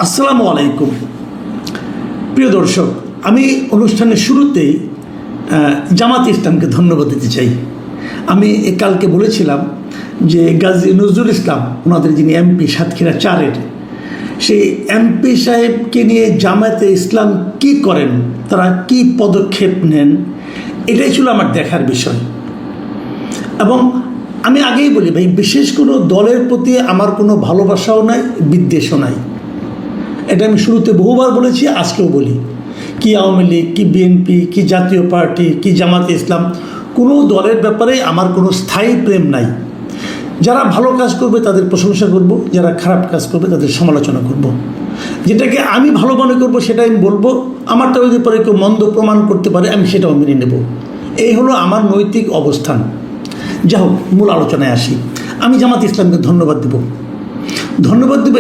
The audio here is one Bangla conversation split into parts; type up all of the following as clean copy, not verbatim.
আসসালামু আলাইকুম প্রিয় দর্শক, আমি অনুষ্ঠানের শুরুতেই জামাত ইসলামকে ধন্যবাদ দিতে চাই। আমি কালকে বলেছিলাম যে গাজী নজরুল ইসলাম, ওনাদের যিনি এমপি সাতক্ষীরা 4-এর, সেই এমপি সাহেবকে নিয়ে জামায়াতে ইসলাম কি করেন, তারা কি পদক্ষেপ নেন, এটাই ছিল আমার দেখার বিষয়। এবং আমি আগেই বলি ভাই, বিশেষ কোনো দলের প্রতি আমার কোনো ভালোবাসাও নাই, বিদ্বেষও নাই। এটা আমি শুরুতে বহুবার বলেছি, আজকেও বলি। কি আওয়ামী লীগ, কি বিএনপি, কি জাতীয় পার্টি, কি জামাতে ইসলাম, কোনো দলের ব্যাপারে আমার কোনো স্থায়ী প্রেম নাই। যারা ভালো কাজ করবে তাদের প্রশংসা করব, যারা খারাপ কাজ করবে তাদের সমালোচনা করব। যেটাকে আমি ভালো মনে করবো সেটাই আমি বলবো, আমারটা যদি পরে কেউ মন্দ প্রমাণ করতে পারে আমি সেটাও মেনে নেব। এই হলো আমার নৈতিক অবস্থান। যাই হোক, মূল আলোচনায় আসি। আমি জামাত ইসলামকে ধন্যবাদ দেব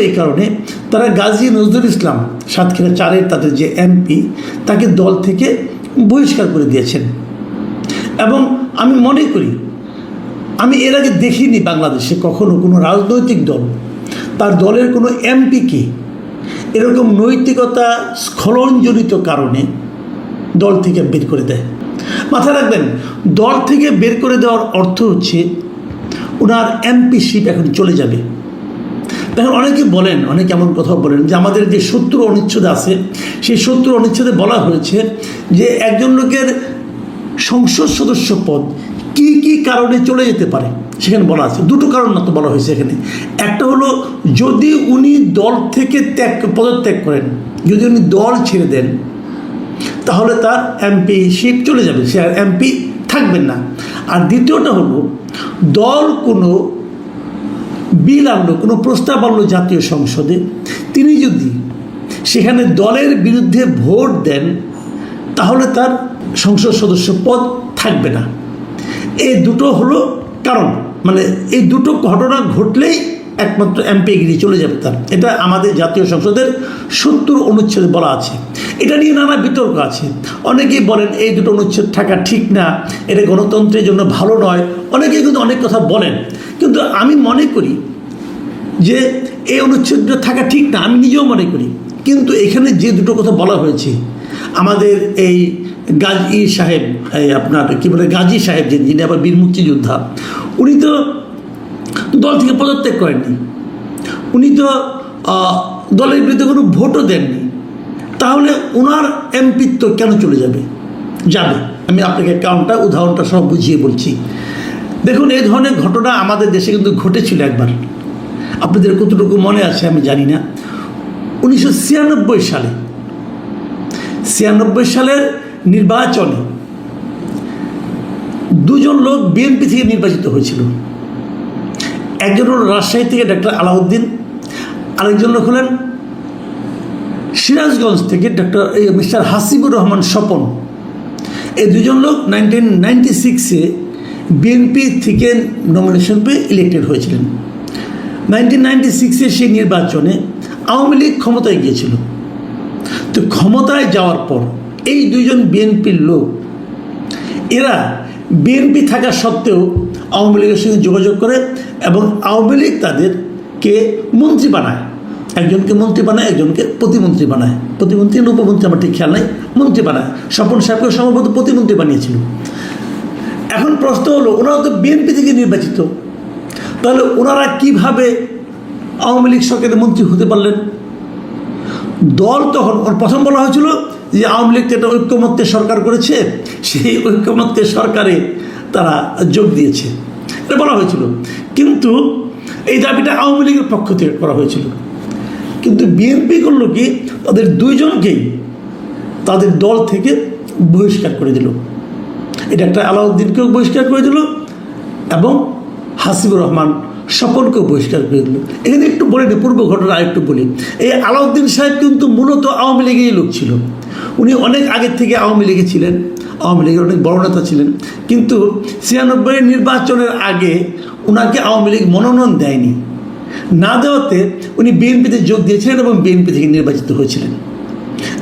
এই কারণে, তারা গাজী নজরুল ইসলাম সাতক্ষীরা 4-এর তাদের যে এমপি, তাকে দল থেকে বহিষ্কার করে দিয়েছেন। এবং আমি মনে করি, আমি এর আগে দেখিনি বাংলাদেশে কখনো কোনো রাজনৈতিক দল তার দলের কোনো এমপিকে এরকম নৈতিকতা স্খলনজনিত কারণে দল থেকে বের করে দেয়। মাথায় রাখবেন, দল থেকে বের করে দেওয়ার অর্থ হচ্ছে ওনার এমপিশিপ এখন চলে যাবে। দেখুন, অনেকে বলেন, অনেকে এমন কথা বলেন যে আমাদের যে 70 অনুচ্ছেদ আছে, সেই 70 অনুচ্ছেদে বলা হয়েছে যে একজন লোকের সংসদ সদস্য পদ কি কি কারণে চলে যেতে পারে। সেখানে বলা আছে দুটো কারণ মাত্র বলা হয়েছে এখানে। একটা হলো যদি উনি দল থেকে পদত্যাগ করেন, যদি উনি দল ছেড়ে দেন, তাহলে তার এমপিশিপ চলে যাবে, সে আর এমপি থাকবেন না। আর দ্বিতীয়টা হলো দল কোনো বিল আনলো, কোনো প্রস্তাব আনলো জাতীয় সংসদে, তিনি যদি সেখানে দলের বিরুদ্ধে ভোট দেন তাহলে তার সংসদ সদস্য পদ থাকবে না। এই দুটো হলো কারণ, মানে এই দুটো ঘটনা ঘটলেই একমাত্র এমপিগিরি চলে যাবে তার। এটা আমাদের জাতীয় সংসদের 70 অনুচ্ছেদে বলা আছে। এটা নিয়ে নানা বিতর্ক আছে। অনেকেই বলেন এই দুটো অনুচ্ছেদ থাকা ঠিক না, এটা গণতন্ত্রের জন্য ভালো নয়। অনেকেই কিন্তু অনেক কথা বলেন, কিন্তু আমি মনে করি যে এই অনুচ্ছেদটা থাকা ঠিক না, আমি নিজেও মনে করি। কিন্তু এখানে যে দুটো কথা বলা হয়েছে, আমাদের এই গাজী সাহেব, আপনার কী বলে, গাজী সাহেব যিনি আবার বীর মুক্তিযোদ্ধা, উনি তো দল থেকে পদত্যাগ করেননি, উনি তো দলের বিরুদ্ধে কোনো ভোটও দেননি। তাহলে ওনার এমপিত্ব কেন চলে যাবে? আমি আপনাকে উদাহরণটা সব বুঝিয়ে বলছি। দেখুন, এই ধরনের ঘটনা আমাদের দেশে কিন্তু ঘটেছিল একবার। আপনাদের কতটুকু মনে আছে আমি জানি না। 1996 সালের নির্বাচনে দুজন লোক বিএনপি থেকে নির্বাচিত হয়েছিল। একজন হল রাজশাহী থেকে ডক্টর আলাউদ্দিন, আরেকজন লোক হলেন সিরাজগঞ্জ থেকে মিস্টার হাসিবুর রহমান স্বপন। এই দুজন লোক 1996-এ বিএনপি থেকে নমিনেশন পেয়ে ইলেক্টেড হয়েছিলেন। 1996-এর সেই নির্বাচনে আওয়ামী লীগ ক্ষমতায় গিয়েছিল। তো ক্ষমতায় যাওয়ার পর এই দুইজন বিএনপির লোক, এরা বিএনপি থাকা সত্ত্বেও আওয়ামী লীগের সঙ্গে যোগাযোগ করে এবং আওয়ামী লীগ তাদেরকে মন্ত্রী বানায়। একজনকে মন্ত্রী বানায়, একজনকে প্রতিমন্ত্রী বানায়। প্রতিমন্ত্রী না উপমন্ত্রী আমার ঠিক খেয়াল নাই, মন্ত্রী বানায়। স্বপন সাহেবকে সম্ভবত প্রতিমন্ত্রী বানিয়েছিল। এখন প্রশ্ন হলো, ওনারা তো বিএনপি থেকে নির্বাচিত, তাহলে ওনারা কিভাবে আওয়ামী লীগ সরকারের মন্ত্রী হতে পারলেন? দল তখন প্রথম বলা হয়েছিল যে আওয়ামী লীগ একটা ঐক্যমত্যের সরকার করেছে, সেই ঐক্যমত্যের সরকারে তারা যোগ দিয়েছে, এটা বলা হয়েছিল। কিন্তু এই দাবিটা আওয়ামী লীগের পক্ষ থেকে করা হয়েছিল। কিন্তু বিএনপি করলো কি, তাদের দুইজনকেই তাদের দল থেকে বহিষ্কার করে দিল। এটা একটা আলাউদ্দিনকেও বহিষ্কার করে দিল এবং হাসিবুর রহমান স্বপনকেও বহিষ্কার করে দিল। এখানে একটু বলে নিই, পূর্ব ঘটনা আরেকটু বলি। এই আলাউদ্দিন সাহেব কিন্তু মূলত আওয়ামী লীগেরই লোক ছিল। উনি অনেক আগের থেকে আওয়ামী লীগে ছিলেন, আওয়ামী লীগের অনেক বড় নেতা ছিলেন। কিন্তু 96-এর নির্বাচনের আগে ওনাকে আওয়ামী লীগ মনোনয়ন দেয়নি। না দেওয়াতে উনি বিএনপিতে যোগ দিয়েছিলেন এবং বিএনপি থেকে নির্বাচিত হয়েছিলেন।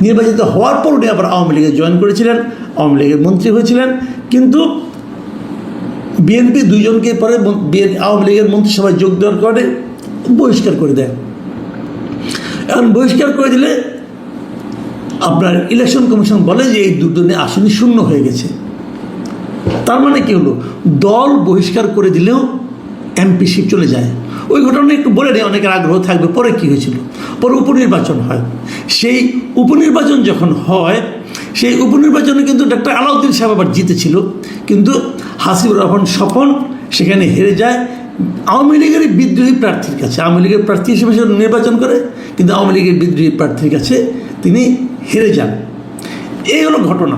নির্বাচিত হওয়ার পর উনি আবার আওয়ামী লীগে জয়েন করেছিলেন, আওয়ামী লীগের মন্ত্রী হয়েছিলেন। কিন্তু বিএনপি দুইজনকে পরে আওয়ামী লীগের মন্ত্রিসভায় যোগ দেওয়ার কারণে বহিষ্কার করে দেয়। এখন বহিষ্কার করে দিলে আপনার ইলেকশন কমিশন বলে যে এই দুজনে আসনই শূন্য হয়ে গেছে। তার মানে কি হলো, দল বহিষ্কার করে দিলেও এমপিশিপ চলে যায়। ওই ঘটনা একটু বলে নেই, অনেকের আগ্রহ থাকবে। পরে কি হয়েছিল, পরে উপনির্বাচন হয়। সেই উপনির্বাচন যখন হয়, সেই উপনির্বাচনে কিন্তু ডক্টর আলাউদ্দিন সাহেব আবার জিতেছিল, কিন্তু হাসিবুর রহমান স্বপন সেখানে হেরে যায় আওয়ামী লীগের বিদ্রোহী প্রার্থীর কাছে। আওয়ামী লীগের প্রার্থী হিসেবে সে নির্বাচন করে, কিন্তু আওয়ামী লীগের বিদ্রোহী প্রার্থীর কাছে তিনি হেরে যান। এই হলো ঘটনা।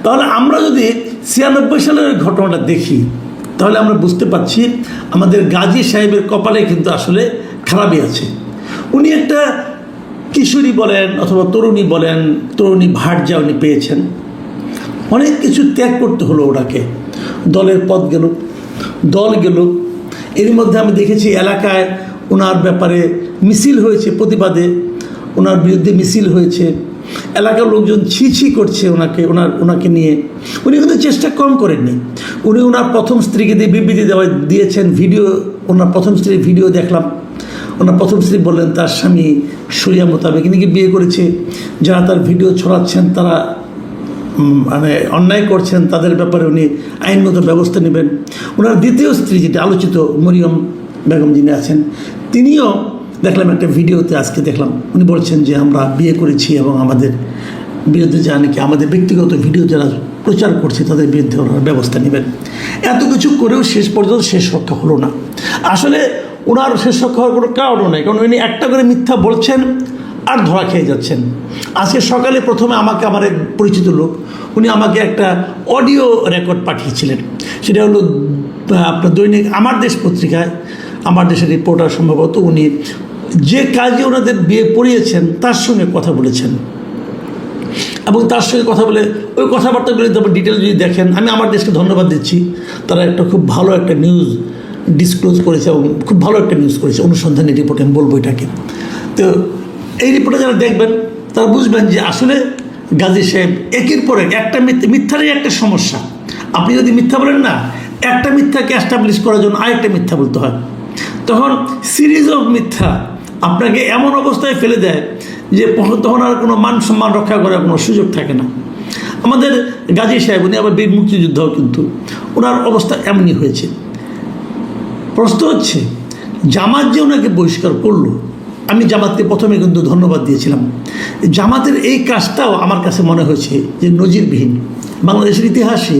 তাহলে আমরা যদি 96 সালের ঘটনাটা দেখি, তাহলে আমরা বুঝতে পারছি আমাদের গাজী সাহেবের কপালে কিন্তু আসলে খারাপই আছে। উনি একটা কিশোরী বলেন অথবা তরুণী বলেন, তরুণী ভার্যা উনি পেয়েছেন। অনেক কিছু ত্যাগ করতে হলো ওনাকে। দলের পদ গেল, দল গেল। এর মধ্যে আমি দেখেছি এলাকায় ওনার ব্যাপারে মিছিল হয়েছে, প্রতিবাদে ওনার বিরুদ্ধে মিছিল হয়েছে। এলাকার লোকজন ছি করছে ওনাকে নিয়ে। উনি কিন্তু চেষ্টা কম করেননি। উনি ওনার প্রথম স্ত্রীকে দিয়ে বিবৃতি দিয়েছেন। ভিডিও, ওনার প্রথম স্ত্রীর ভিডিও দেখলাম। ওনার প্রথম স্ত্রী বললেন তার স্বামী শরিয়া মোতাবেক নাকি বিয়ে করেছে। যারা তার ভিডিও ছড়াচ্ছেন তারা মানে অন্যায় করছেন, তাদের ব্যাপারে উনি আইনগত ব্যবস্থা নেবেন। ওনার দ্বিতীয় স্ত্রী, যেটা আলোচিত মরিয়ম বেগম যিনি আছেন, তিনিও দেখলাম একটা ভিডিওতে আজকে দেখলাম, উনি বলছেন যে আমরা বিয়ে করেছি এবং আমাদের বিরুদ্ধে যা নাকি আমাদের ব্যক্তিগত ভিডিও যারা প্রচার করছে তাদের বিরুদ্ধে ওনারা ব্যবস্থা নেবেন। এত কিছু করেও শেষ পর্যন্ত শেষ রক্ষা হলো না। আসলে ওনার শেষ রক্ষা হওয়ার কোনো কারণও নেই, কারণ উনি একটা করে মিথ্যা বলছেন আর ধরা খেয়ে যাচ্ছেন। আজকে সকালে প্রথমে আমাকে, আমার এক পরিচিত লোক, উনি আমাকে একটা অডিও রেকর্ড পাঠিয়েছিলেন। সেটা হলো আপনার দৈনিক আমার দেশ পত্রিকায়, আমার দেশের রিপোর্টার সম্ভবত, উনি যে কাজে ওনাদের বিয়ে পড়িয়েছেন তার সঙ্গে কথা বলেছেন এবং তার সঙ্গে কথা বলে ওই কথাবার্তাগুলি তারপর ডিটেল যদি দেখেন, আমি আমার দেশকে ধন্যবাদ দিচ্ছি। তারা একটা খুব ভালো একটা নিউজ ডিসক্লোজ করেছে এবং খুব ভালো একটা নিউজ করেছে, অনুসন্ধানী রিপোর্ট আমি বলবো এটাকে। তো এই রিপোর্টে যারা দেখবেন তারা বুঝবেন যে আসলে গাজী সাহেব একের পর একটা মিথ্যারই একটা সমস্যা। আপনি যদি মিথ্যা বলেন না, একটা মিথ্যাকে এস্টাবলিশ করার জন্য আরেকটা মিথ্যা বলতে হয়, তখন সিরিজ অফ মিথ্যা আপনাকে এমন অবস্থায় ফেলে দেয় যে তখন আর কোনো মান সম্মান রক্ষা করার কোনো সুযোগ থাকে না। আমাদের গাজী সাহেব, উনি আবার বীর মুক্তিযোদ্ধাও, কিন্তু ওনার অবস্থা এমনই হয়েছে। প্রশ্ন হচ্ছে জামাত যে ওনাকে বহিষ্কার করলো, আমি জামাতকে প্রথমে কিন্তু ধন্যবাদ দিয়েছিলাম। জামাতের এই কাজটাও আমার কাছে মনে হয়েছে যে নজিরবিহীন। বাংলাদেশের ইতিহাসে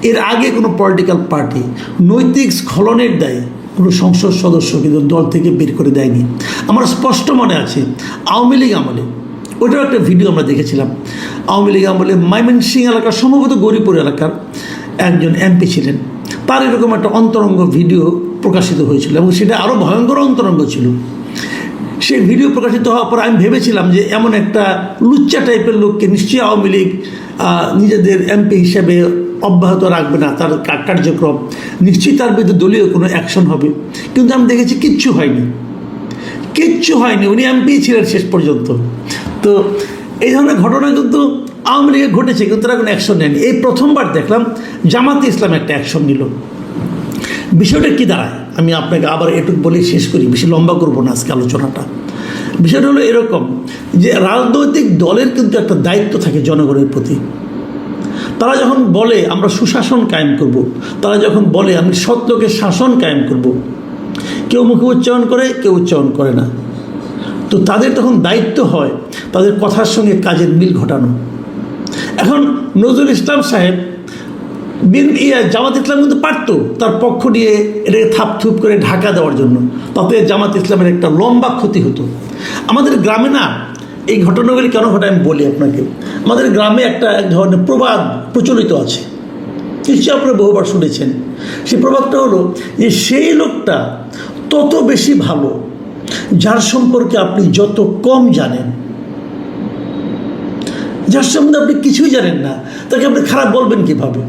এর আগে কোনো পলিটিক্যাল পার্টি নৈতিক স্খলনের দায়ে কোনো সংসদ সদস্য কিন্তু দল থেকে বের করে দেয়নি। আমার স্পষ্ট মনে আছে আওয়ামী লীগ আমলে, ওটাও একটা ভিডিও আমরা দেখেছিলাম। আওয়ামী লীগ আমলে ময়মনসিংহ এলাকার, সম্ভবত গৌরীপুর এলাকার একজন এমপি ছিলেন, তার এরকম একটা অন্তরঙ্গ ভিডিও প্রকাশিত হয়েছিল এবং সেটা আরও ভয়ঙ্কর অন্তরঙ্গ ছিল। সেই ভিডিও প্রকাশিত হওয়ার পর আমি ভেবেছিলাম যে এমন একটা লুচ্চা টাইপের লোককে নিশ্চয়ই আওয়ামী লীগ নিজেদের এমপি হিসেবে অব্যাহত রাখবে না, তার কার্যক্রম নিশ্চয়ই তার বিরুদ্ধে দলীয় কোনো অ্যাকশন হবে। কিন্তু আমি দেখেছি কিচ্ছু হয়নি, উনি এমপি ছিলেন শেষ পর্যন্ত। তো এই ধরনের ঘটনা কিন্তু আওয়ামী লীগে ঘটেছে, কিন্তু তারা কোনো অ্যাকশন নেয়নি। এই প্রথমবার দেখলাম জামাতে ইসলাম একটা অ্যাকশন নিল। বিষয়টা কী দাঁড়ায় আমি আপনাকে আবার এটুকু বলে শেষ করি, বেশি লম্বা করবো না আজকে আলোচনাটা। বিষয়টা হলো এরকম যে রাজনৈতিক দলের কিন্তু একটা দায়িত্ব থাকে জনগণের প্রতি। তারা যখন বলে আমরা সুশাসন কায়েম করব, তারা যখন বলে আমি সৎ লোকের শাসন কায়েম করব, কেউ মুখে উচ্চারণ করে, কেউ উচ্চারণ করে না। তো তাদের তখন দায়িত্ব হয় তাদের কথার সঙ্গে কাজের মিল ঘটানো। এখন নজরুল ইসলাম সাহেব জামাত ইসলাম কিন্তু পারত তার পক্ষ নিয়ে এটাকে থাপথুপ করে ঢাকা দেওয়ার জন্য, তাতে জামাত ইসলামের একটা লম্বা ক্ষতি হতো। আমাদের গ্রামে না এই ঘটনাগুলি কেন ঘটে আমি বলি আপনাকে। আমাদের গ্রামে এক ধরনের প্রবাদ প্রচলিত আছে, নিশ্চয়ই আপনারা বহুবার শুনেছেন। সেই প্রবাদটা হলো যে সেই লোকটা তত বেশি ভালো যার সম্পর্কে আপনি যত কম জানেন। যার সম্বন্ধে আপনি কিছুই জানেন না তাকে আপনি খারাপ বলবেন কীভাবে?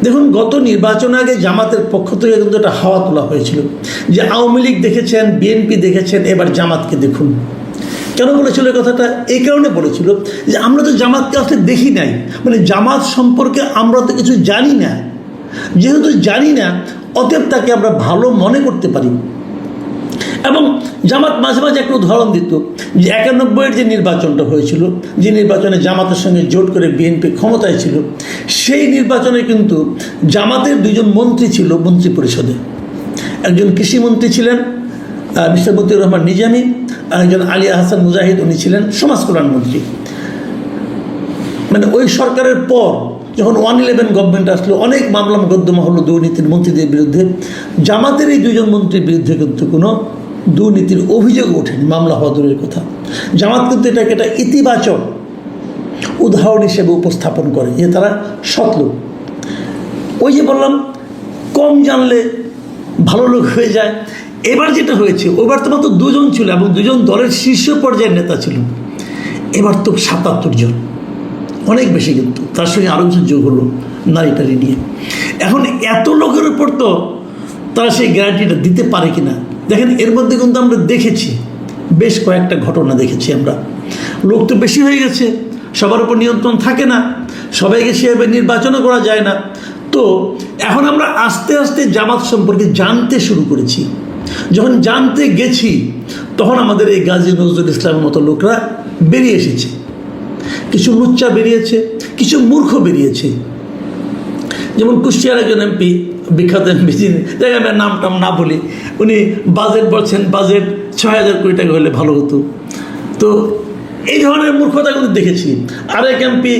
দেখুন, গত নির্বাচন আগে জামাতের পক্ষ থেকে কিন্তু একটা হাওয়া তোলা হয়েছিল যে আওয়ামী লীগ দেখেছেন, বিএনপি দেখেছেন, এবার জামাতকে দেখুন। কেন বলেছিল এই কথাটা? এই কারণে বলেছিল যে আমরা তো জামাতকে আসলে দেখি নাই, মানে জামাত সম্পর্কে আমরা তো কিছু জানি না। যেহেতু জানি না, অতএব তাকে আমরা ভালো মনে করতে পারি। এবং জামাত মাঝে মাঝে একটা উদাহরণ দিত যে 91-এর যে নির্বাচনটা হয়েছিল, যে নির্বাচনে জামাতের সঙ্গে জোট করে বিএনপি ক্ষমতায় ছিল, সেই নির্বাচনে কিন্তু জামাতের 2জন মন্ত্রী ছিল মন্ত্রী পরিষদে। একজন কৃষিমন্ত্রী ছিলেন মিস্টার মতিউর রহমান নিজামী, আর একজন আলী আহসান মুজাহিদ, উনি ছিলেন সমাজ কল্যাণ মন্ত্রী। মানে ওই সরকারের পর যখন 111 গভর্নমেন্ট আসলো, অনেক মামলা মোকদ্দমা হলো দুর্নীতির মন্ত্রীদের বিরুদ্ধে। জামাতের এই 2জন মন্ত্রীর বিরুদ্ধে কিন্তু কোনো দুর্নীতির অভিযোগ ওঠেনি, মামলা হওয়া দূরের কথা। জামাত কিন্তু এটাকে একটা ইতিবাচক উদাহরণ হিসেবে উপস্থাপন করে যে তারা সৎ লোক। ওই যে বললাম, কম জানলে ভালো লোক হয়ে যায়। এবার যেটা হয়েছে, ওইবার তো মাত্র 2জন ছিল এবং 2জন দলের শীর্ষ পর্যায়ের নেতা ছিল। এবার তো 77 জন, অনেক বেশি। কিন্তু তার সঙ্গে আরও কিছু যোগ হলো নারী টারি নিয়ে। এখন এত লোকের উপর তো তারা সেই গ্যারান্টিটা দিতে পারে কি না। দেখেন, এর মধ্যে কিন্তু আমরা দেখেছি বেশ কয়েকটা ঘটনা দেখেছি আমরা। লোক তো বেশি হয়ে গেছে, সবার উপর নিয়ন্ত্রণ থাকে না, সবাইকে সেভাবে নির্বাচনও করা যায় না। তো এখন আমরা আস্তে আস্তে জামাত সম্পর্কে জানতে শুরু করেছি। যখন জানতে গেছি, তখন আমাদের এই গাজী নজরুল ইসলামের মতো লোকরা বেরিয়ে এসেছে। কিছু লুচ্চা বেরিয়েছে, কিছু মূর্খ বেরিয়েছে। যেমন কুষ্টিয়ার একজন এমপি, বিখ্যাত এমপি, জায়গায় আমি নাম টাম না বলি, উনি বাজেট বলছেন, বাজেট 6000 কোটি টাকা হলে ভালো হতো। তো এই ধরনের মূর্খতা কিন্তু দেখেছি। আরেক এমপি